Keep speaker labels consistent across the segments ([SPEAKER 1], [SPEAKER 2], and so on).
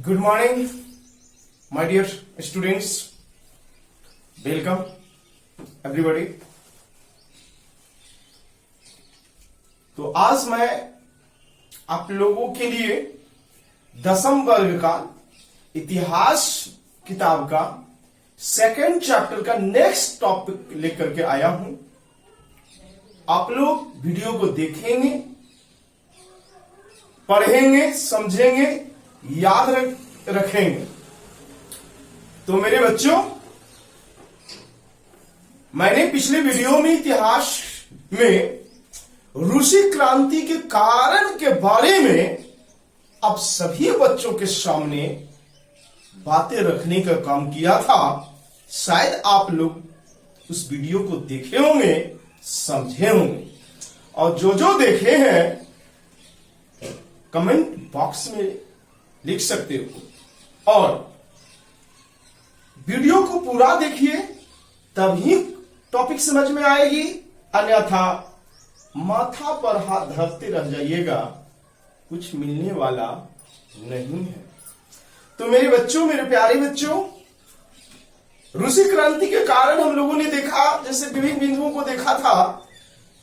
[SPEAKER 1] Good morning, my dear students. Welcome, everybody. तो आज मैं आप लोगों के लिए 10वीं वर्ग का इतिहास किताब का सेकंड चैप्टर का नेक्स्ट टॉपिक लेकर के आया हूं। आप लोग वीडियो को देखेंगे, पढ़ेंगे, समझेंगे, याद रखेंगे। तो मेरे बच्चों, मैंने पिछले वीडियो में इतिहास में रूसी क्रांति के कारण के बारे में अब सभी बच्चों के सामने बातें रखने का काम किया था। शायद आप लोग उस वीडियो को देखे होंगे, समझे होंगे, और जो देखे हैं कमेंट बॉक्स में लिख सकते हो। और वीडियो को पूरा देखिए, तभी टॉपिक समझ में आएगी, अन्यथा माथा पर हाथ धरते रह जाइएगा, कुछ मिलने वाला नहीं है। तो मेरे बच्चों, मेरे प्यारे बच्चों, रूसी क्रांति के कारण हम लोगों ने देखा, जैसे विभिन्न बिंदुओं को देखा था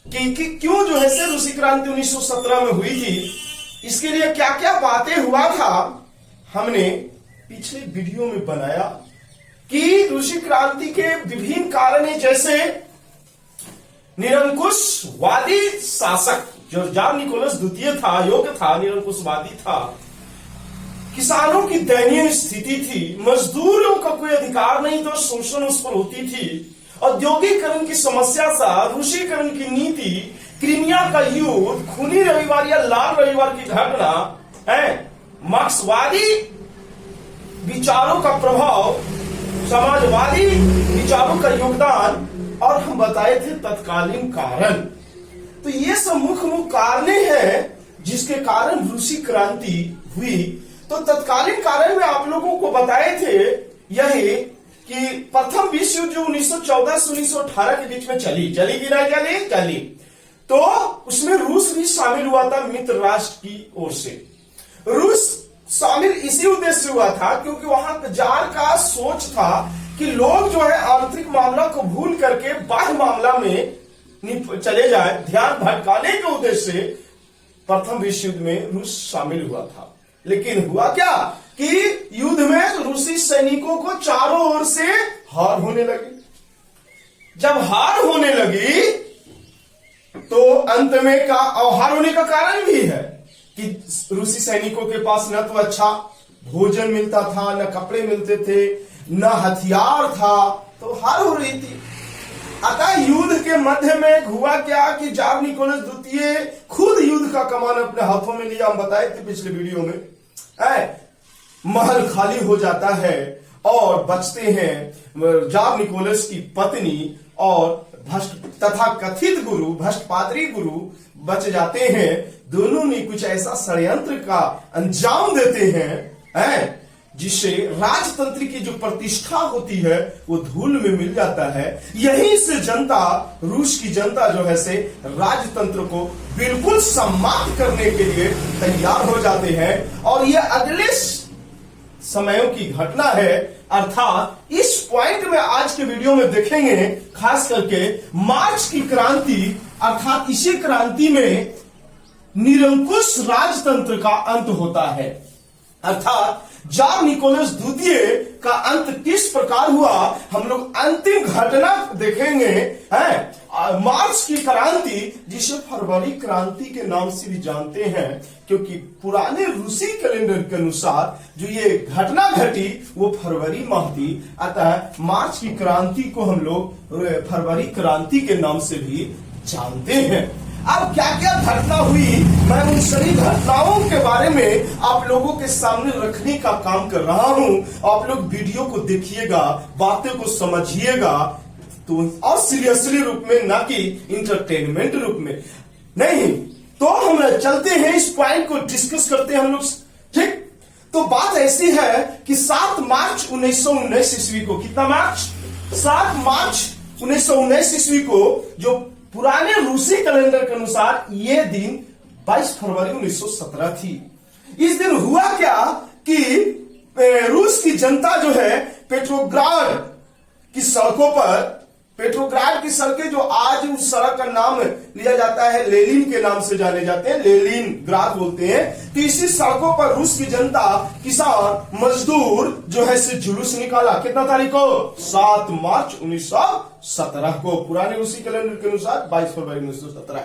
[SPEAKER 1] कि क्यों जो है से रूसी क्रांति 1917 में हुई थी, इसके लिए क्या क्या बातें हुआ था। हमने पिछले वीडियो में बनाया कि रूसी क्रांति के विभिन्न कारण है, जैसे निरंकुशवादी शासक जो जार निकोलस द्वितीय था, योग्य था, निरंकुशवादी था, किसानों की दयनीय स्थिति थी, मजदूरों का कोई अधिकार नहीं था, शोषण उस पर होती थी, औद्योगिकरण की समस्या था, रूसीकरण की नीति, क्रीमिया का युद्ध, खूनी रविवार या लाल रविवार की घटना है, मार्क्सवादी विचारों का प्रभाव, समाजवादी विचारों का योगदान, और हम बताए थे तत्कालीन कारण। तो ये सब मुख्य कारण हैं जिसके कारण रूसी क्रांति हुई। तो तत्कालीन कारण में आप लोगों को बताए थे यही कि प्रथम विश्व युद्ध जो 1914 से 1918 के बीच में चली कि नहीं चली, तो उसमें रूस भी शामिल हुआ था मित्र राष्ट्र की ओर से। रूस शामिल इसी उद्देश्य से हुआ था क्योंकि वहां जार का सोच था कि लोग जो है आंतरिक मामला को भूल करके बाह्य मामला में चले जाए, ध्यान भटकाने के उद्देश्य से प्रथम विश्व युद्ध में रूस शामिल हुआ था। लेकिन हुआ क्या कि युद्ध में रूसी सैनिकों को चारों ओर से हार होने लगी। जब हार होने लगी तो अंत में हार होने का कारण भी है कि रूसी सैनिकों के पास न तो अच्छा भोजन मिलता था, न कपड़े मिलते थे, न हथियार था, तो हार हो रही थी। अतः युद्ध के मध्य में हुआ क्या कि जार निकोलस द्वितीय खुद युद्ध का कमान अपने हाथों में लिया। हम बताए थे पिछले वीडियो में, महल खाली हो जाता है और बचते हैं जार निकोलस की पत्नी और भ्रष्ट तथा कथित गुरु, भ्रष्ट पादरी गुरु बच जाते हैं। दोनों ने कुछ ऐसा षड्यंत्र का अंजाम देते हैं जिससे राजतंत्र की जो प्रतिष्ठा होती है वो धूल में मिल जाता है। यहीं से जनता, रूस की जनता जो है से राजतंत्र को बिल्कुल समाप्त करने के लिए तैयार हो जाते हैं। और ये अगले समयों की घटना है, अर्थात इस पॉइंट में आज के वीडियो में देखेंगे, खास करके मार्च की क्रांति, अर्थात इसी क्रांति में निरंकुश राजतंत्र का अंत होता है। अर्थात जार निकोलस द्वितीय का अंत किस प्रकार हुआ, हम लोग अंतिम घटना देखेंगे, मार्च की क्रांति, जिसे फरवरी क्रांति के नाम से भी जानते हैं, क्योंकि पुराने रूसी कैलेंडर के अनुसार जो ये घटना घटी वो फरवरी माह थी। अतः मार्च की क्रांति को हम लोग फरवरी क्रांति के नाम से भी जानते हैं। अब क्या क्या घटना हुई, मैं उन सभी घटनाओं के बारे में आप लोगों के सामने रखने का काम कर रहा हूं। आप लोग वीडियो को देखिएगा, बातें को समझिएगा, तो और सीरियसली रूप में, ना कि इंटरटेनमेंट रूप में नहीं। तो हम चलते हैं, इस पॉइंट को डिस्कस करते हैं हम लोग, ठीक। तो बात ऐसी है कि 7 मार्च 1919 ईस्वी को, कितना मार्च, 7 मार्च 1919 ईस्वी को, जो पुराने रूसी कैलेंडर के अनुसार ये दिन 22 फरवरी 1917 थी। इस दिन हुआ क्या कि रूस की जनता जो है पेट्रोग्राड की सड़कों पर, पेट्रोग्राड की सड़कें जो आज उस सड़क का नाम लिया जाता है, लेनिन के नाम से जाने जाते हैं, लेनिन ग्राद बोलते हैं। तो इसी सड़कों पर रूस की जनता, किसान, मजदूर जो है से जुलूस निकाला। कितना तारीख को? 7 मार्च 1917 को, पुराने रूसी कैलेंडर के अनुसार 22 फरवरी 1917।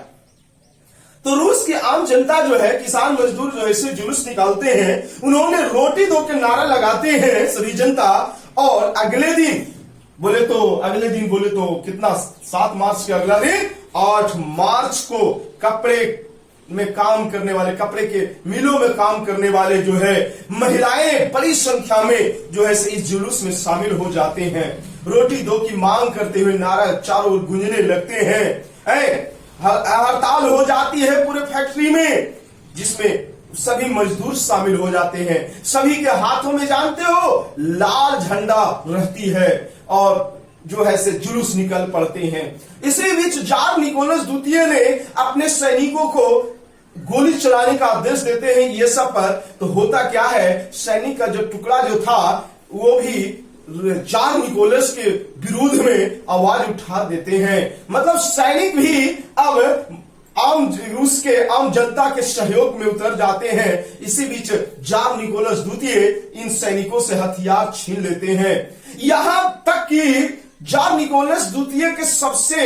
[SPEAKER 1] तो रूस की आम जनता जो है, किसान मजदूर जो है से जुलूस निकालते हैं। उन्होंने रोटी दो के नारा लगाते हैं सभी जनता। और अगले दिन बोले तो कितना, 7 मार्च के अगला दिन 8 मार्च को कपड़े में काम करने वाले, कपड़े के मिलों में काम करने वाले जो है महिलाएं बड़ी संख्या में जो है इस जुलूस में शामिल हो जाते हैं। रोटी दो की मांग करते हुए नारा चारों ओर गूंजने लगते हैं। हड़ताल हो जाती है पूरे फैक्ट्री में, जिसमें सभी मजदूर शामिल हो जाते हैं। सभी के हाथों में जानते हो लाल झंडा रहती है और जो है से जुलूस निकल पड़ते हैं। इसी बीच जार निकोलस द्वितीय ने अपने सैनिकों को गोली चलाने का आदेश देते हैं ये सब पर। तो होता क्या है, सैनिक का जो टुकड़ा जो था वो भी जार निकोलस के विरोध में आवाज उठा देते हैं। मतलब सैनिक भी अब आम रूस के आम जनता के सहयोग में उतर जाते हैं। इसी बीच जार निकोलस द्वितीय इन सैनिकों से हथियार छीन लेते हैं। यहां तक कि जार निकोलस द्वितीय के सबसे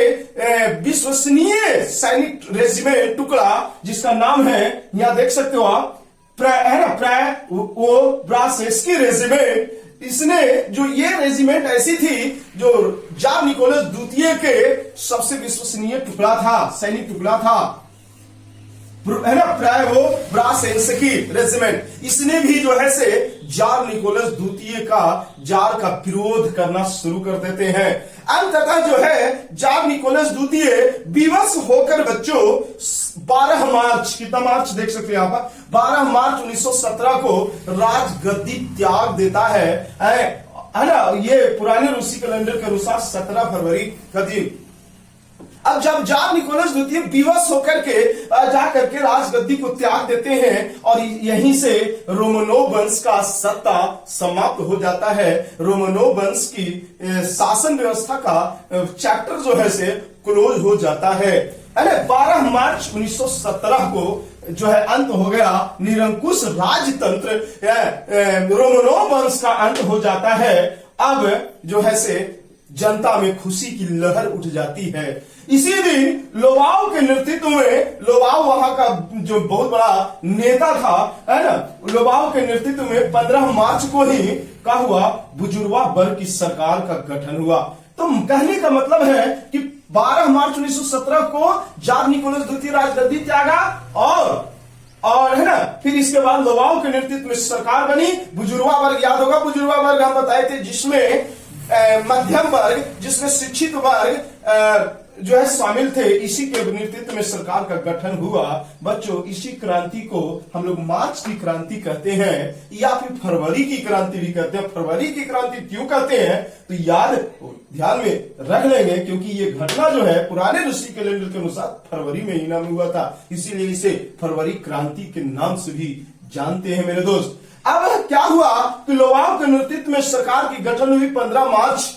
[SPEAKER 1] विश्वसनीय सैनिक रेजिमेंट टुकड़ा, जिसका नाम है, यहां देख सकते हो आप, ब्रासेस्की रेजिमेंट, इसने जो ये रेजिमेंट ऐसी थी जो जार निकोलस द्वितीय के सबसे विश्वसनीय टुकड़ा था, सैनिक टुकड़ा था, है ना, ब्रासेंस्की रेजिमेंट। इसने भी जो है से जार निकोलस द्वितीय का जार का विरोध करना शुरू कर देते हैं। अंततः जो है जार निकोलस द्वितीय विवश होकर बच्चों 12 मार्च, कितना मार्च देख सकते हैं यहां पर, 12 मार्च 1917 को राजगद्दी त्याग देता है ना। ये पुराने रूसी कैलेंडर के अनुसार 17 फरवरी का दिन। अब जब जार निकोलस द्वितीय विवश होकर के जाकर के राजगद्दी को त्याग देते हैं और यहीं से रोमनोव वंश का सत्ता समाप्त हो जाता है। रोमनोव वंश की शासन व्यवस्था का चैप्टर जो है से क्लोज हो जाता है। 12 मार्च 1917 को जो है अंत हो गया निरंकुश राजतंत्र, रोमनोव वंश का अंत हो जाता है। अब जो है से जनता में खुशी की लहर उठ जाती है। इसी दिन लोबाव के नेतृत्व में, लोबाव वहां का जो बहुत बड़ा नेता था, है ना, लोबाव के नेतृत्व में 15 मार्च को ही क्या हुआ, बुजुर्वा वर्ग की सरकार का गठन हुआ। तो कहने का मतलब है कि 12 मार्च 1917 को जार निकोलस द्वितीय राजगद्दी त्यागा और है ना, फिर इसके बाद लोबाव के नेतृत्व में सरकार बनी। बुजुर्वा वर्ग, याद होगा बुजुर्वा वर्ग हम बताए थे, जिसमें मध्यम वर्ग, जिसमें शिक्षित वर्ग जो है शामिल थे। इसी के नेतृत्व में सरकार का गठन हुआ। बच्चों, इसी क्रांति को हम लोग मार्च की क्रांति कहते हैं या फिर फरवरी की क्रांति भी कहते हैं। फरवरी की क्रांति क्यों कहते हैं तो ध्यान में रख लेंगे, क्योंकि ये घटना जो है पुराने रूसी कैलेंडर के अनुसार फरवरी महीना में हुआ था, इसीलिए इसे फरवरी क्रांति के नाम से भी जानते हैं मेरे दोस्त। अब क्या हुआ कि लोबाव के नेतृत्व में सरकार की गठन हुई। 15 मार्च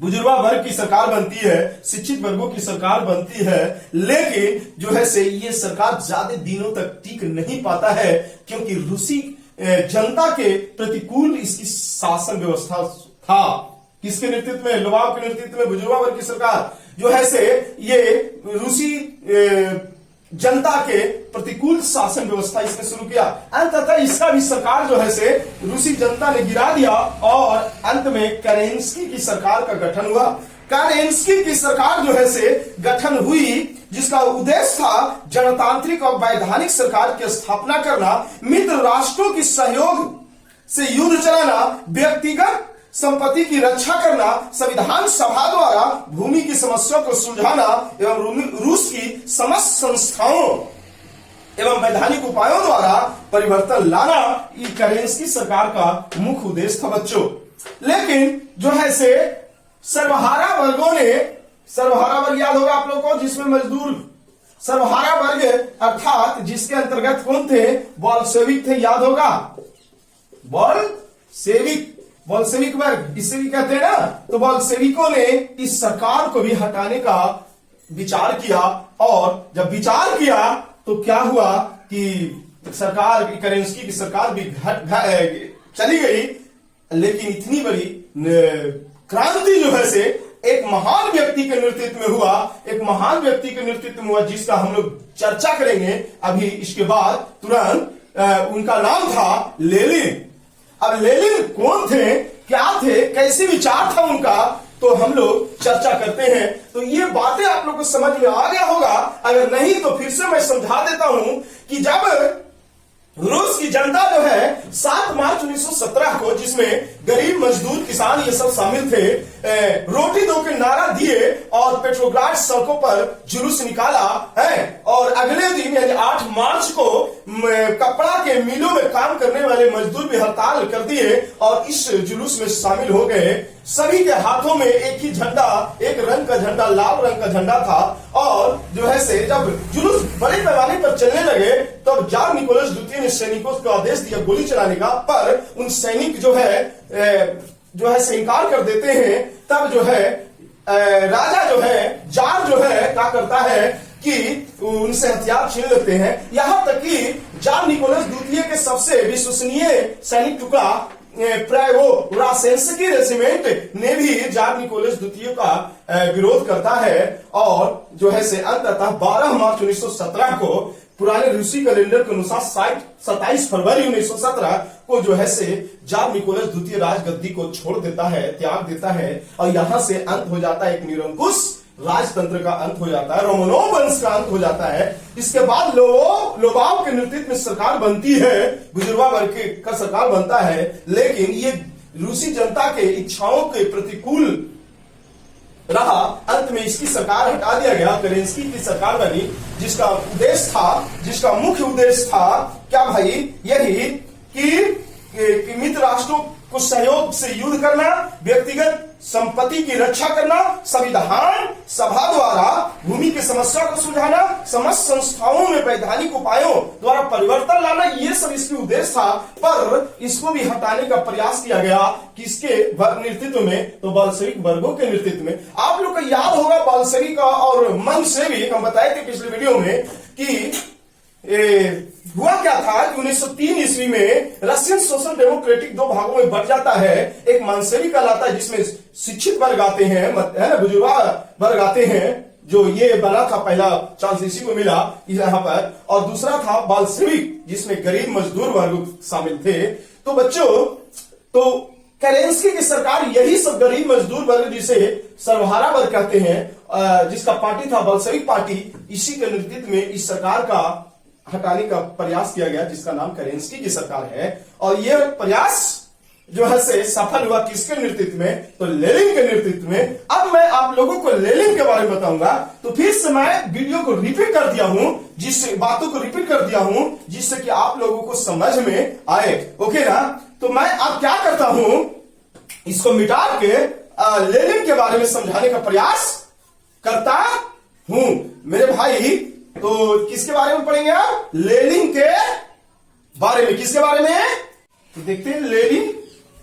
[SPEAKER 1] बुजुर्गा वर्ग की सरकार बनती है, शिक्षित वर्गों की सरकार बनती है, लेकिन जो है से ये सरकार ज्यादा दिनों तक टिक नहीं पाता है, क्योंकि रूसी जनता के प्रतिकूल इसकी शासन व्यवस्था था। किसके नेतृत्व में? लोबाव के नेतृत्व में बुजुर्गा वर्ग की सरकार जो है से ये रूसी जनता के प्रतिकूल शासन व्यवस्था इसने शुरू किया। अंततः इसका भी सरकार जो है से रूसी जनता ने गिरा दिया और अंत में केरेंस्की की सरकार का गठन हुआ। केरेंस्की की सरकार जो है से गठन हुई, जिसका उद्देश्य था जनतांत्रिक और वैधानिक सरकार की स्थापना करना, मित्र राष्ट्रों की सहयोग से युद्ध चलाना, व्यक्तिगत संपत्ति की रक्षा करना, संविधान सभा द्वारा भूमि की समस्या को सुलझाना एवं रूस की समस्त संस्थाओं एवं वैधानिक उपायों द्वारा परिवर्तन लाना, ये केरेंस्की सरकार का मुख्य उद्देश्य था बच्चों। लेकिन जो है से सर्वहारा वर्गों ने, सर्वहारा वर्ग याद होगा आप लोगों को, जिसमें मजदूर, सर्वहारा वर्ग अर्थात जिसके अंतर्गत कौन थे? बोल्शेविक थे, याद होगा बॉल्शेविक वर्ग, इसे भी कहते हैं ना। तो बॉल्शेविकों ने इस सरकार को भी हटाने का विचार किया, और जब विचार किया तो क्या हुआ कि सरकार, केरेंस्की की सरकार भी चली गई। लेकिन इतनी बड़ी क्रांति जो है से एक महान व्यक्ति के नेतृत्व में हुआ, एक महान व्यक्ति के नेतृत्व में हुआ, जिसका हम लोग चर्चा करेंगे अभी इसके बाद तुरंत। उनका नाम था लेनिन। अब लेनिन कौन थे, क्या थे, कैसे विचार था उनका, तो हम लोग चर्चा करते हैं। तो ये बातें आप लोग को समझ में आ गया होगा, अगर नहीं तो फिर से मैं समझा देता हूं कि जब रूस की जनता जो है 7 मार्च 1917 को, जिसमें गरीब मजदूर किसान ये सब शामिल थे, रोटी दो के नारा दिए और पेट्रोग्राड सड़कों पर जुलूस निकाला है। और अगले दिन यानी 8 मार्च को कपड़ा के मिलों में काम करने वाले मजदूर भी हड़ताल कर दिए और इस जुलूस में शामिल हो गए। सभी के हाथों में एक ही झंडा, एक रंग का झंडा, लाल रंग का झंडा था। और जो है से जब जुलूस बड़े पैमाने पर चलने लगे तब जार निकोलस द्वितीय ने सैनिकों को आदेश दिया गोली चलाने का, पर उन सैनिक जो है से इनकार कर देते हैं। तब जो है राजा जो है, जार जो है क्या करता है कि उनसे हथियार छीन लेते हैं। यहां तक कि जार निकोलस द्वितीय के सबसे विश्वसनीय सैनिक टुकड़ा रासेंस्की रेजिमेंट ने भी जार निकोलस द्वितीय का विरोध करता है। और जो है से अंततः 12 मार्च 1917 को पुराने रूसी कैलेंडर के अनुसार 27 फरवरी 1917 को जो है से जार निकोलस द्वितीय राजगद्दी को छोड़ देता है, त्याग देता है। और यहां से अंत हो जाता है एक निरंकुश राजतंत्र का अंत हो जाता है, रोमनोव वंश का अंत हो जाता है। इसके बाद लोबाव के नेतृत्व में सरकार बनती है, बुजुर्गा वर्ग का सरकार बनता है। लेकिन ये रूसी जनता के इच्छाओं के प्रतिकूल रहा। अंत में इसकी सरकार हटा दिया गया, केरेंस्की की सरकार बनी, जिसका उद्देश्य था, जिसका मुख्य उद्देश्य था क्या भाई, यही कि मित्र राष्ट्रों को सहयोग से युद्ध करना, व्यक्तिगत संपत्ति की रक्षा करना, संविधान सभा द्वारा भूमि की समस्या को सुलझाना, समस्त संस्थाओं में वैधानिक उपायों द्वारा परिवर्तन लाना, ये सब इसकी उद्देश्य था। पर इसको भी हटाने का प्रयास किया गया किसके नेतृत्व में, तो बॉल्शेविक वर्गों के नेतृत्व में। आप लोग को याद होगा बॉल्शेविक और मंशेविक, हम बताए थे पिछले वीडियो में कि हुआ क्या था कि 1903 ईस्वी में रशियन सोशल डेमोक्रेटिक 2 भागों में बढ़ जाता है। एक मंशेविक कहलाता है जिसमें शिक्षित वर्ग आते हैं, है ना, बुजुर्गा वर्ग आते हैं, जो ये बना था पहला चांस इसी को मिला यहाँ पर। और दूसरा था बॉल्शेविक जिसमें गरीब मजदूर वर्ग शामिल थे। तो बच्चों, तो केरेंस्की की सरकार यही सब गरीब मजदूर वर्ग जिसे सर्वहारा वर्ग कहते हैं, जिसका पार्टी था बॉल्शेविक पार्टी, इसी के नेतृत्व में इस सरकार का हटाने का प्रयास किया गया, जिसका नाम केरेंस्की की सरकार है। और यह प्रयास जो है से सफल हुआ किसके नेतृत्व में, तो लेनिन के नेतृत्व में। अब मैं आप लोगों को लेनिन के बारे में बताऊंगा। तो फिर से मैं वीडियो को रिपीट कर दिया हूं, जिससे बातों को रिपीट कर दिया हूं, जिससे कि आप लोगों को समझ में आए। ओके ना। तो मैं अब क्या करता हूं, इसको मिटा के लेनिन के बारे में समझाने का प्रयास करता हूं मेरे भाई। तो किसके बारे में पढ़ेंगे आप, लेनिन के बारे में। किसके बारे में, तो देखते हैं लेनिन।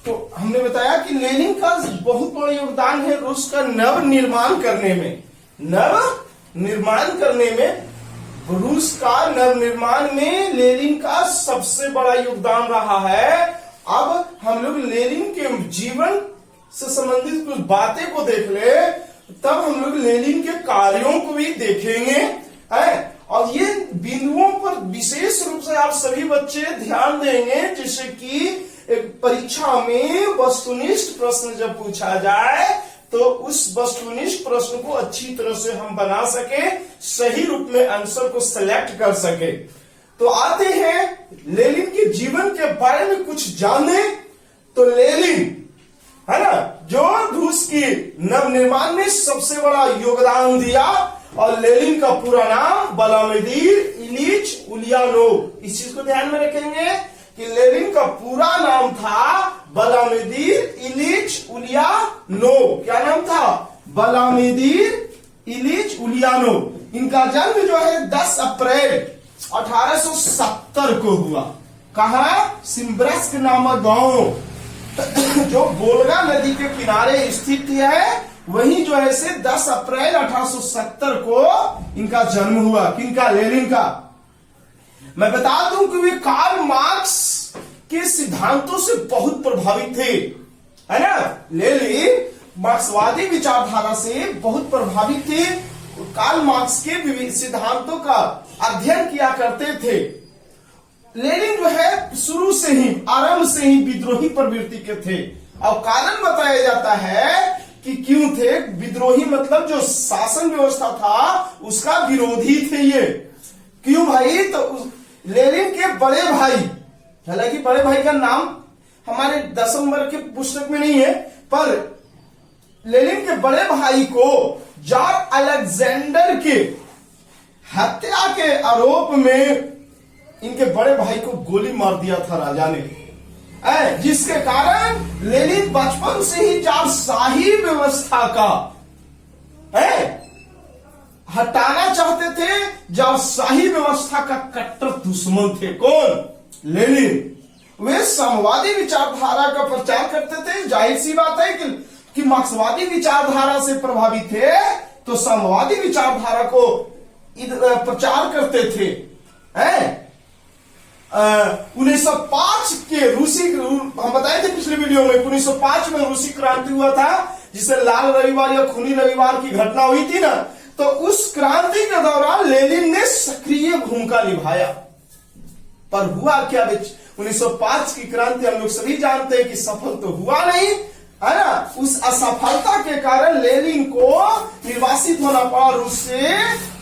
[SPEAKER 1] तो हमने बताया कि लेनिन का बहुत बड़ा योगदान है रूस का नव निर्माण करने में। नव निर्माण करने में, रूस का नव निर्माण में लेनिन का सबसे बड़ा योगदान रहा है। अब हम लोग लेनिन के जीवन से संबंधित कुछ बातें को देख ले, तब हम लोग लेनिन के कार्यों को भी देखेंगे है। और ये बिंदुओं पर विशेष रूप से आप सभी बच्चे ध्यान देंगे, जिससे कि परीक्षा में वस्तुनिष्ठ प्रश्न जब पूछा जाए तो उस वस्तुनिष्ठ प्रश्न को अच्छी तरह से हम बना सके, सही रूप में आंसर को सिलेक्ट कर सके। तो आते हैं लेनिन के जीवन के बारे में कुछ जाने। तो लेनिन है ना, जो रूस की नवनिर्माण में सबसे बड़ा योगदान दिया। और लेनिन का पूरा नाम व्लादिमीर इलीच उलियानोव। इस चीज को ध्यान में रखेंगे कि लेनिन का पूरा नाम था व्लादिमीर इलीच उलियानोव। क्या नाम था, व्लादिमीर इलीच उलियानोव। इनका जन्म जो है 10 अप्रैल 1870 को हुआ। कहा सिम्ब्रस्क नामक गांव जो वोल्गा नदी के किनारे स्थित है, वही जो है से 10 अप्रैल 1870 को इनका जन्म हुआ। किनका? लेनिन का। मैं बता दूं कि वे कार्ल मार्क्स के सिद्धांतों से बहुत प्रभावित थे, है ना। लेनिन मार्क्सवादी विचारधारा से बहुत प्रभावित थे। कार्ल मार्क्स के सिद्धांतों का अध्ययन किया करते थे। लेनिन जो है शुरू से ही, आरंभ से ही विद्रोही प्रवृत्ति के थे। और कारण बताया जाता है कि क्यों थे विद्रोही, मतलब जो शासन व्यवस्था था उसका विरोधी थे ये। क्यों भाई? तो लेनिन के बड़े भाई, हालांकि बड़े भाई का नाम हमारे 10 नंबर के पुस्तक में नहीं है, पर लेनिन के बड़े भाई को जार अलेक्जेंडर के हत्या के आरोप में इनके बड़े भाई को गोली मार दिया था राजा ने, जिसके कारण लेनिन बचपन से ही जारशाही व्यवस्था का हटाना चाहते थे। जारशाही व्यवस्था का कट्टर दुश्मन थे। कौन? लेनिन। वे साम्यवादी विचारधारा का प्रचार करते थे। जाहिर सी बात है कि मार्क्सवादी विचारधारा से प्रभावित थे, तो साम्यवादी विचारधारा को प्रचार करते थे। 1905 के रूसी, हम बताए थे पिछले वीडियो में, 1905 में रूसी क्रांति हुआ था, जिसे लाल रविवार या खूनी रविवार की घटना हुई थी ना। तो उस क्रांति के दौरान लेनिन ने सक्रिय भूमिका निभाया। पर हुआ क्या? 1905 की क्रांति हम लोग सभी जानते हैं कि सफल तो हुआ नहीं, है ना। उस असफलता के कारण लेनिन को निर्वासित होना पड़ा रूस से,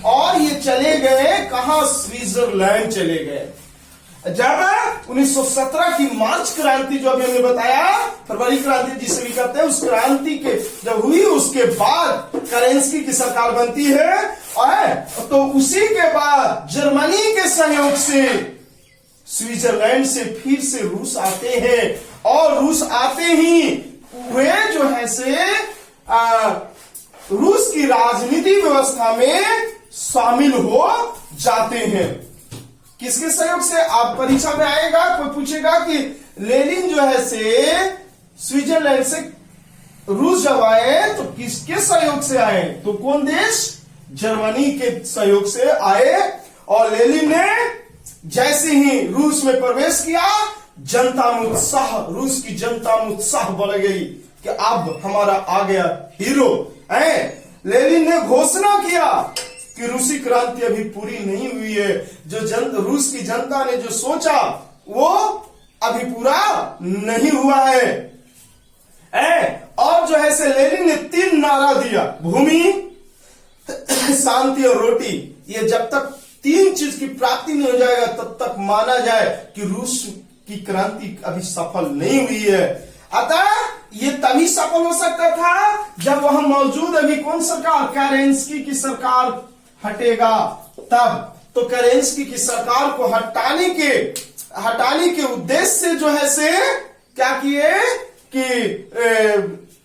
[SPEAKER 1] और ये चले गए कहां? स्विट्जरलैंड चले गए। जब 1917 की मार्च क्रांति जो अभी हमने बताया, फरवरी क्रांति जिसे भी कहते हैं, उस क्रांति के जब हुई, उसके बाद केरेंस्की की सरकार बनती है, तो उसी के बाद जर्मनी के सहयोग से स्विट्जरलैंड से फिर से रूस आते हैं, और रूस आते ही वे जो है से रूस की राजनीति व्यवस्था में शामिल हो जाते हैं। किसके सहयोग से? आप परीक्षा में आएगा, कोई पूछेगा कि लेनिन जो है से स्विट्जरलैंड से रूस जब आए तो किसके सहयोग से आए? तो कौन देश? जर्मनी के सहयोग से आए। और लेनिन ने जैसे ही रूस में प्रवेश किया, जनता में उत्साह, रूस की जनता में उत्साह बढ़ गई कि अब हमारा आ गया हीरो। लेनिन ने घोषणा किया कि रूसी क्रांति अभी पूरी नहीं हुई है। जो रूस की जनता ने जो सोचा वो अभी पूरा नहीं हुआ है। और जो है से लेनिन ने 3 नारा दिया: भूमि, शांति और रोटी। ये जब तक 3 चीज की प्राप्ति नहीं हो जाएगा तब तक माना जाए कि रूस की क्रांति अभी सफल नहीं हुई है। अतः ये तभी सफल हो सकता था जब वहां मौजूद अभी कौन सरकार? केरेंस्की की सरकार हटेगा तब। तो केरेंस्की की सरकार को हटाने के उद्देश्य से जो है से क्या किए कि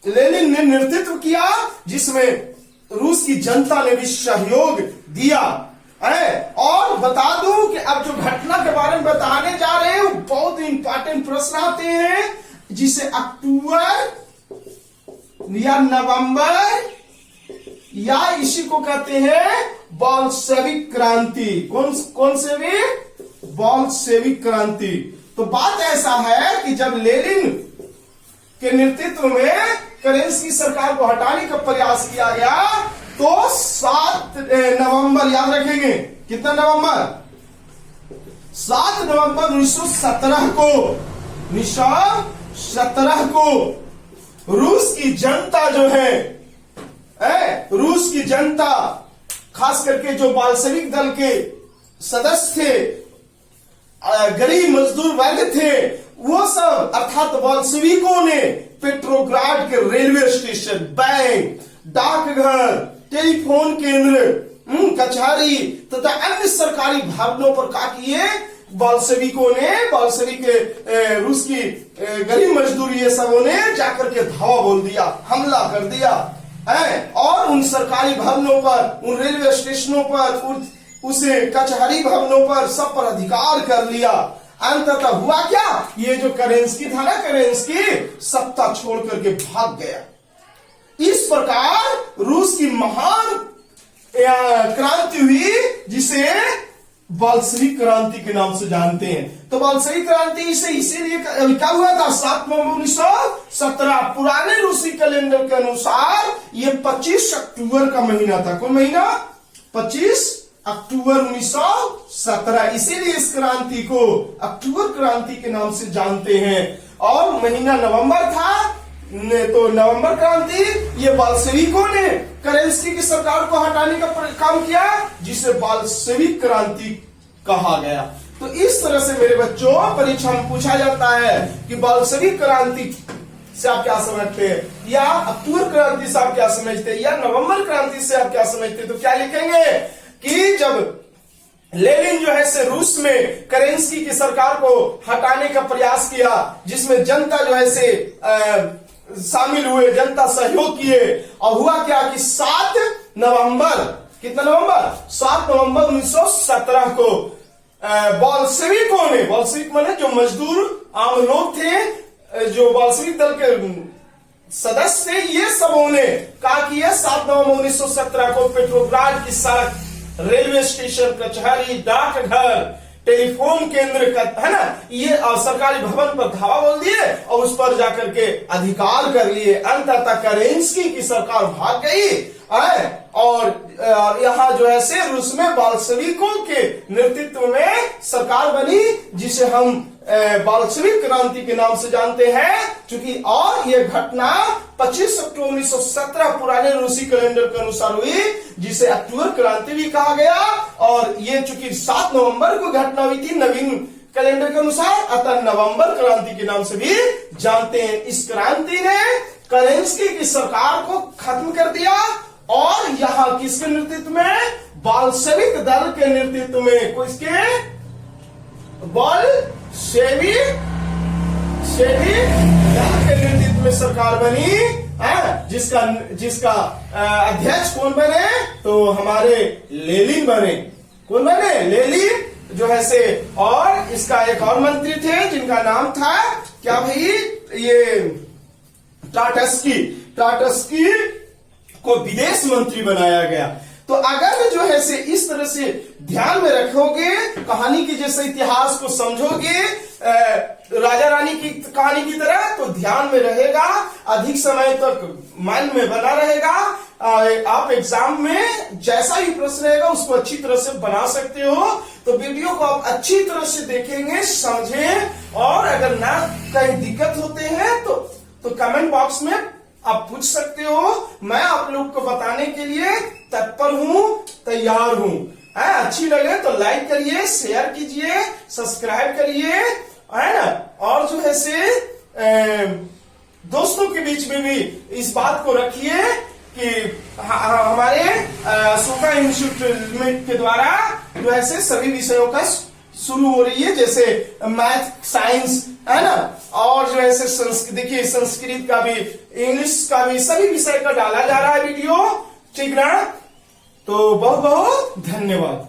[SPEAKER 1] लेनिन ने नेतृत्व किया, जिसमें रूस की जनता ने भी सहयोग दिया। और बता दूं कि अब जो घटना के बारे में बताने जा रहे हैं वो बहुत इंपॉर्टेंट प्रश्न आते हैं, जिसे अक्टूबर या नवंबर या इसी को कहते हैं बोल्शेविक क्रांति। कौन से भी? बोल्शेविक क्रांति। तो बात ऐसा है कि जब लेनिन के नेतृत्व में केरेंस्की सरकार को हटाने का प्रयास किया गया, तो 7 नवंबर, याद रखेंगे कितना नवंबर? 7 नवंबर 1917 को रूस की जनता जो है, रूस की जनता खास करके जो बोल्शेविक दल के सदस्य थे, गरीब मजदूर वर्ग थे, वो सब अर्थात बोल्शेविकों ने पेट्रोग्राड के रेलवे स्टेशन, बैंक, डाकघर, टेलीफोन केंद्र, कचहरी तथा अन्य सरकारी भवनों पर क्या किए? बोल्शेविकों ने, रूस की गरीब मजदूर ये सबों ने जाकर के धावा बोल दिया, हमला कर दिया और उन सरकारी भवनों पर, उन रेलवे स्टेशनों पर, उस कचहरी भवनों पर सब पर अधिकार कर लिया। अंततः हुआ क्या, ये जो करेंस्की था ना, करेंस्की सत्ता छोड़ करके भाग गया। इस प्रकार रूस की महान क्रांति हुई, जिसे बाल्शेविक क्रांति के नाम से जानते हैं। तो बाल्शेविक क्रांति से इसीलिए क्या हुआ था, 7 नवंबर 1917। पुराने रूसी कैलेंडर के अनुसार ये 25 अक्टूबर का महीना था। कौन महीना, 25 अक्टूबर 1917। इसीलिए इस क्रांति को अक्टूबर क्रांति के नाम से जानते हैं। और महीना नवंबर था, तो नवंबर क्रांति, ये बाल्शेविकों ने करेंस्की की सरकार को हटाने का काम किया, जिसे बाल्शेविक क्रांति कहा गया। तो इस तरह से मेरे बच्चों परीक्षा में पूछा जाता है कि बाल्शेविक क्रांति से आप क्या समझते हैं, या अक्टूबर क्रांति से आप क्या समझते हैं, या नवंबर क्रांति से आप क्या समझते हैं। तो क्या लिखेंगे कि जब लेनिन जो है से रूस में करेंस्की की सरकार को हटाने का प्रयास किया, जिसमें जनता जो है से शामिल हुए, जनता सहयोग किए, और हुआ क्या कि 7 नवंबर, कितना नवंबर, 7 नवंबर 1917 को बाल्शेविकों ने, बाल्शेविक माने जो मजदूर आम लोग थे, जो बाल्शेविक दल के सदस्य थे, ये सबों ने कहा कि यह 7 नवंबर 1917 को पेट्रोग्राड की सड़क, रेलवे स्टेशन, कचहरी, डाकघर, टेलीफोन केंद्र का, है ना, ये सरकारी भवन पर धावा बोल दिए और उस पर जाकर के अधिकार कर लिए। अंततः करेंस्की की सरकार भाग गई और यहाँ जो है से रूस में बाल्शेविकों के नेतृत्व में सरकार बनी, जिसे हम बाल्शेविक क्रांति के नाम से जानते हैं। चूंकि और ये घटना 25 अक्टूबर 1917 पुराने रूसी कैलेंडर के अनुसार हुई, जिसे अक्टूबर क्रांति भी कहा गया। और ये चूंकि 7 नवंबर को घटना हुई थी नवीन कैलेंडर के अनुसार, अतः नवंबर क्रांति के नाम से भी जानते हैं। इस क्रांति ने करेंस्की की सरकार को खत्म कर दिया और यहाँ किसके नेतृत्व में, बाल्शेविक दल के नेतृत्व में, किसके, बाल्शेविक दल के नेतृत्व में सरकार बनी, जिसका अध्यक्ष कौन बने, तो हमारे लेनिन बने। कौन बने, लेनिन जो है से। और इसका एक और मंत्री थे जिनका नाम था क्या भाई, ये टाटस्की को विदेश मंत्री बनाया गया। तो अगर जो है से इस तरह से ध्यान में रखोगे, कहानी की जैसे इतिहास को समझोगे, राजा रानी की कहानी की तरह, तो ध्यान में रहेगा, अधिक समय तक मन में बना रहेगा। आप एग्जाम में जैसा भी प्रश्न रहेगा उसको अच्छी तरह से बना सकते हो। तो वीडियो को आप अच्छी तरह से देखेंगे, समझें, और अगर ना कहीं दिक्कत होते हैं तो कमेंट बॉक्स में आप पूछ सकते हो। मैं आप लोग को बताने के लिए तत्पर हूं, तैयार हूं। अच्छी लगे तो लाइक करिए, शेयर कीजिए, सब्सक्राइब करिए, है ना। और जो है से दोस्तों के बीच में भी इस बात को रखिए कि हमारे अशोका इंस्टीट्यूट के द्वारा जो है से सभी विषयों का शुरू हो रही है, जैसे मैथ, साइंस, है ना, और जो है से देखिए संस्कृत का भी, इंग्लिश का भी, सभी विषय का डाला जा रहा है वीडियो, ठीक ना। तो बहुत बहुत धन्यवाद।